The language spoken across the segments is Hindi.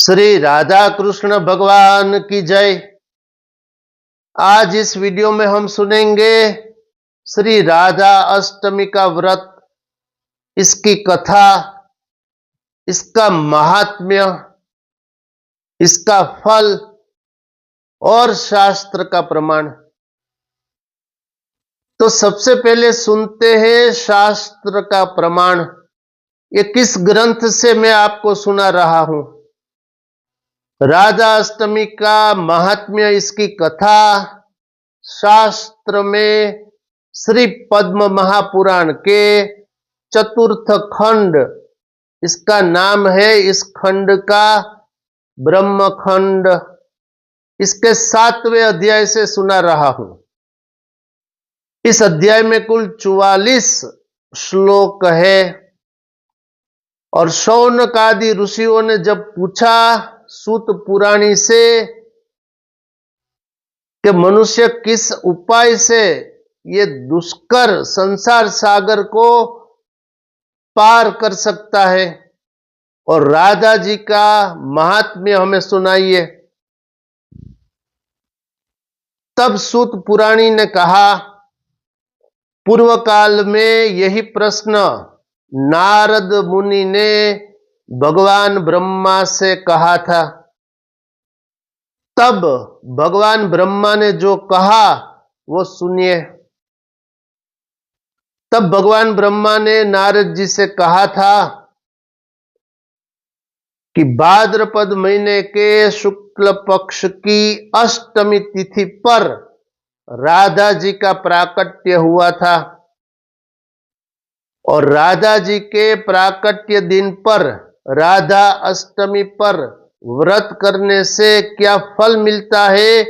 श्री राधा कृष्ण भगवान की जय। आज इस वीडियो में हम सुनेंगे श्री राधा अष्टमी का व्रत, इसकी कथा, इसका महात्म्य, इसका फल और शास्त्र का प्रमाण। तो सबसे पहले सुनते हैं शास्त्र का प्रमाण। ये किस ग्रंथ से मैं आपको सुना रहा हूं। राधा अष्टमी का महात्म्य, इसकी कथा शास्त्र में श्री पद्म महापुराण के चतुर्थ खंड, इसका नाम है, इस खंड का ब्रह्म खंड, इसके 7वें अध्याय से सुना रहा हूं। इस अध्याय में कुल 44 श्लोक है। और शौनक आदि ऋषियों ने जब पूछा सूत पुराणी से कि मनुष्य किस उपाय से ये दुष्कर संसार सागर को पार कर सकता है, और राधा जी का महात्म्य हमें सुनाइए, तब सूत पुराणी ने कहा, पूर्व काल में यही प्रश्न नारद मुनि ने भगवान ब्रह्मा से कहा था। तब भगवान ब्रह्मा ने जो कहा वो सुनिए। तब भगवान ब्रह्मा ने नारद जी से कहा था कि भाद्रपद महीने के शुक्ल पक्ष की अष्टमी तिथि पर राधा जी का प्राकट्य हुआ था, और राधा जी के प्राकट्य दिन पर राधा अष्टमी पर व्रत करने से क्या फल मिलता है,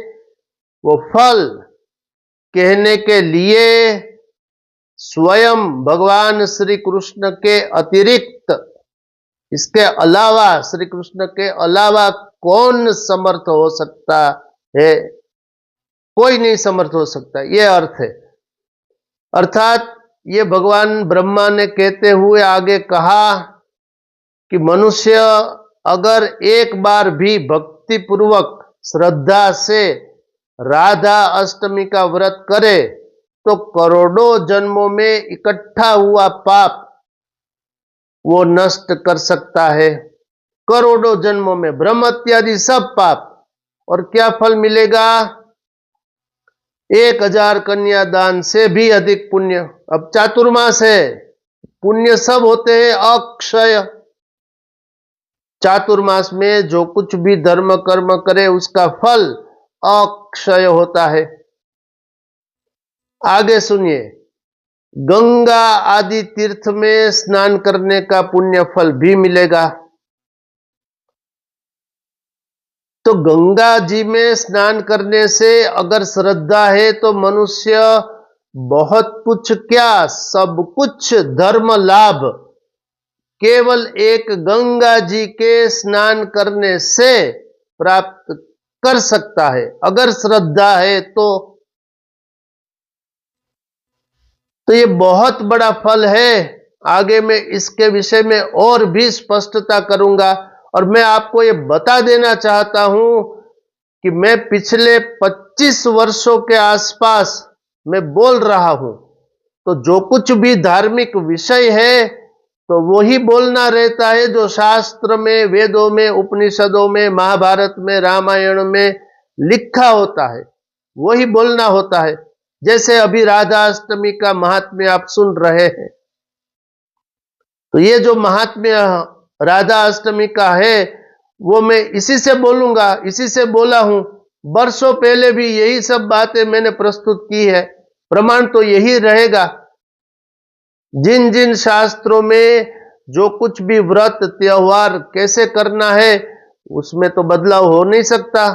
वो फल कहने के लिए स्वयं भगवान श्री कृष्ण के अतिरिक्त, इसके अलावा, श्री कृष्ण के अलावा कौन समर्थ हो सकता है? कोई नहीं समर्थ हो सकता, ये अर्थ है। अर्थात ये भगवान ब्रह्मा ने कहते हुए आगे कहा कि मनुष्य अगर एक बार भी भक्ति पूर्वक श्रद्धा से राधा अष्टमी का व्रत करे तो करोड़ों जन्मों में इकट्ठा हुआ पाप वो नष्ट कर सकता है। करोड़ों जन्मों में ब्रह्म इत्यादि सब पाप। और क्या फल मिलेगा? 1000 कन्यादान से भी अधिक पुण्य। अब चातुर्मास है, पुण्य सब होते हैं अक्षय। चातुर्मास में जो कुछ भी धर्म कर्म करे उसका फल अक्षय होता है। आगे सुनिए, गंगा आदि तीर्थ में स्नान करने का पुण्य फल भी मिलेगा। तो गंगा जी में स्नान करने से अगर श्रद्धा है तो मनुष्य बहुत कुछ, क्या सब कुछ धर्म लाभ केवल एक गंगा जी के स्नान करने से प्राप्त कर सकता है, अगर श्रद्धा है तो ये बहुत बड़ा फल है। आगे मैं इसके विषय में और भी स्पष्टता करूंगा। और मैं आपको ये बता देना चाहता हूं कि मैं पिछले 25 वर्षों के आसपास मैं बोल रहा हूं, तो जो कुछ भी धार्मिक विषय है तो वो ही बोलना रहता है जो शास्त्र में, वेदों में, उपनिषदों में, महाभारत में, रामायण में लिखा होता है, वही बोलना होता है। जैसे अभी राधा अष्टमी का महात्म्य आप सुन रहे हैं, तो ये जो महात्म्य राधा अष्टमी का है वो मैं इसी से बोलूंगा, इसी से बोला हूं। वर्षों पहले भी यही सब बातें मैंने प्रस्तुत की है, प्रमाण तो यही रहेगा। जिन जिन शास्त्रों में जो कुछ भी व्रत त्योहार कैसे करना है उसमें तो बदलाव हो नहीं सकता,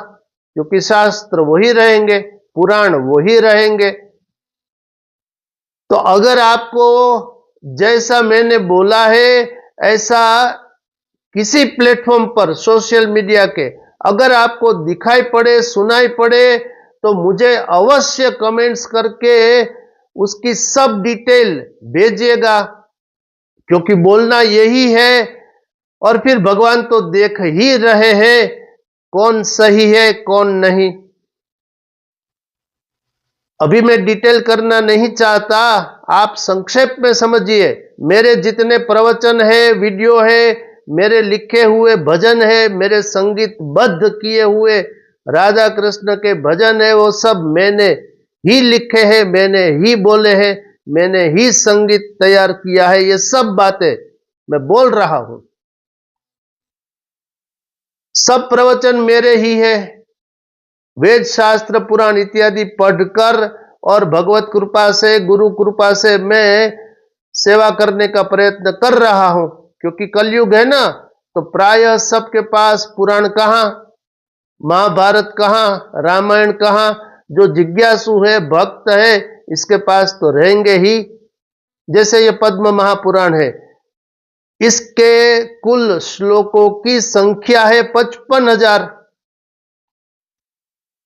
क्योंकि शास्त्र वही रहेंगे, पुराण वही रहेंगे। तो अगर आपको जैसा मैंने बोला है ऐसा किसी प्लेटफॉर्म पर, सोशल मीडिया के, अगर आपको दिखाई पड़े, सुनाई पड़े, तो मुझे अवश्य कमेंट्स करके उसकी सब डिटेल भेजिएगा, क्योंकि बोलना यही है और फिर भगवान तो देख ही रहे हैं कौन सही है कौन नहीं। अभी मैं डिटेल करना नहीं चाहता, आप संक्षेप में समझिए। मेरे जितने प्रवचन है, वीडियो है, मेरे लिखे हुए भजन है, मेरे संगीतबद्ध किए हुए राधा कृष्ण के भजन है, वो सब मैंने ही लिखे हैं, मैंने ही बोले हैं, मैंने ही संगीत तैयार किया है। ये सब बातें मैं बोल रहा हूं, सब प्रवचन मेरे ही है। वेद शास्त्र पुराण इत्यादि पढ़कर और भगवत कृपा से, गुरु कृपा से मैं सेवा करने का प्रयत्न कर रहा हूं। क्योंकि कलयुग है ना, तो प्रायः सबके पास पुराण कहां, महाभारत कहां, रामायण कहां। जो जिज्ञासु है, भक्त है, इसके पास तो रहेंगे ही। जैसे ये पद्म महापुराण है, इसके कुल श्लोकों की संख्या है 55,000।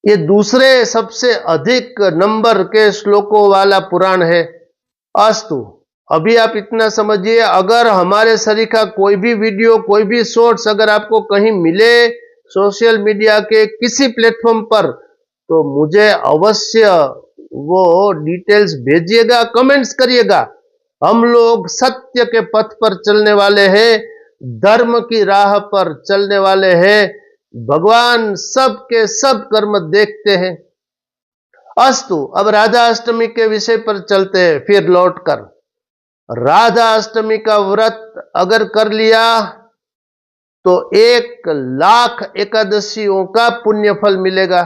ये दूसरे सबसे अधिक नंबर के श्लोकों वाला पुराण है। अस्तु, अभी आप इतना समझिए, अगर हमारे शरीर का कोई भी वीडियो, कोई भी शॉर्ट्स अगर आपको कहीं मिले सोशल मीडिया के किसी प्लेटफॉर्म पर, तो मुझे अवश्य वो डिटेल्स भेजिएगा, कमेंट्स करिएगा। हम लोग सत्य के पथ पर चलने वाले हैं, धर्म की राह पर चलने वाले हैं। भगवान सब के सब कर्म देखते हैं। अस्तु, अब राधा अष्टमी के विषय पर चलते हैं। फिर लौटकर राधा अष्टमी का व्रत अगर कर लिया तो 1,00,000 एकादशियों का पुण्य फल मिलेगा।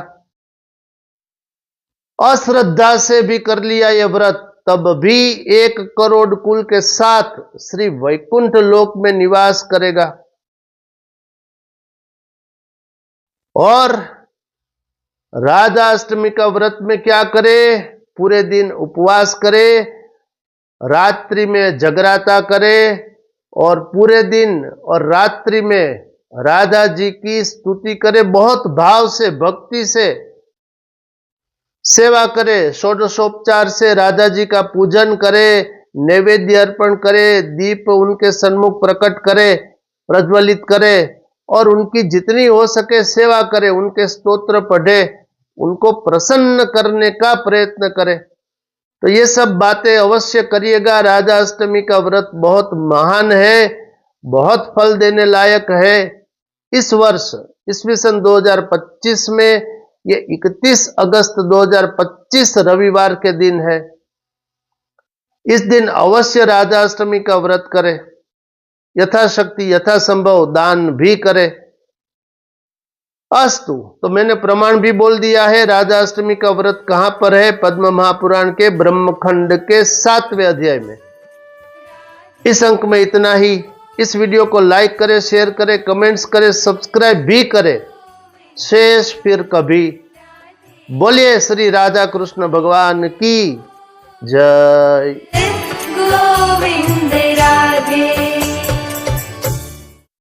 अश्रद्धा से भी कर लिया यह व्रत, तब भी 1 करोड़ कुल के साथ श्री वैकुंठ लोक में निवास करेगा। और राधा अष्टमी का व्रत में क्या करे? पूरे दिन उपवास करे, रात्रि में जगराता करे, और पूरे दिन और रात्रि में राधा जी की स्तुति करे, बहुत भाव से, भक्ति से सेवा करे, षोडशोपचार से राधा जी का पूजन करे, नैवेद्य अर्पण करे, दीप उनके सन्मुख प्रकट करे, प्रज्वलित करे, और उनकी जितनी हो सके सेवा करे, उनके स्तोत्र पढ़े, उनको प्रसन्न करने का प्रयत्न करे। तो ये सब बातें अवश्य करिएगा। राधा अष्टमी का व्रत बहुत महान है, बहुत फल देने लायक है। इस वर्ष ईस्वी सन 2025 में ये 31 अगस्त 2025 रविवार के दिन है। इस दिन अवश्य राधा अष्टमी का व्रत करें, यथाशक्ति यथासंभव दान भी करे। अस्तु, तो मैंने प्रमाण भी बोल दिया है। राधा अष्टमी का व्रत कहां पर है? पद्म महापुराण के ब्रह्मखंड के 7वें अध्याय में। इस अंक में इतना ही। इस वीडियो को लाइक करें, शेयर करें, कमेंट्स करें, सब्सक्राइब भी करें। शेष फिर कभी। बोलिए श्री राधा कृष्ण भगवान की जय। गोविंद राधे।